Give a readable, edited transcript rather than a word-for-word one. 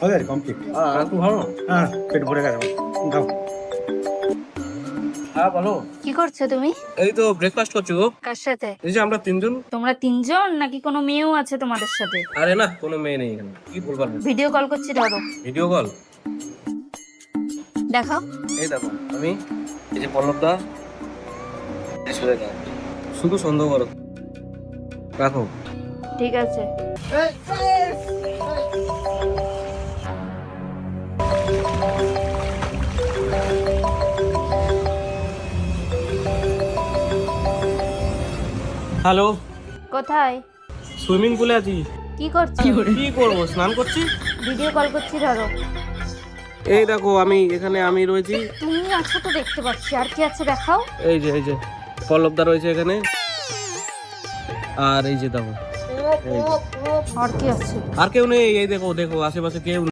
ওদের কমপ্লিট। একটু ভালো। হ্যাঁ, পেট ভরে গেছে। দাও। হ্যাঁ বলো। কি করছো তুমি? এই তো ব্রেকফাস্ট করছি গো। কার সাথে? এই যে আমরা তিনজন। তোমরা তিনজন নাকি কোনো মেয়েও আছে তোমাদের সাথে? আরে না, কোনো মেয়ে নেই এখানে, কি বলবার। ভিডিও কল করছি, ধরো। Video call? দেখাও। এই দেখো আমি, এই যে পল্লব দা, শুধু সন্দেহ করো। রাখো। ঠিক আছে। হ্যালো, কোথায়? সুইমিং পুলে আছি। কি করছো? কি করবো, স্নান করছি। ভিডিও কল করছি, ধরো। এই দেখো আমি এখানে, আমি রয়েছি। তুমি আছো তো দেখতে পাচ্ছি, আর কি আছে দেখাও। এই যে পল্লব দা রয়েছে এখানে, আর এই যে দেখো, আর কি আছে? আর কেউ নেই। এই দেখো দেখো আশেপাশে কেউ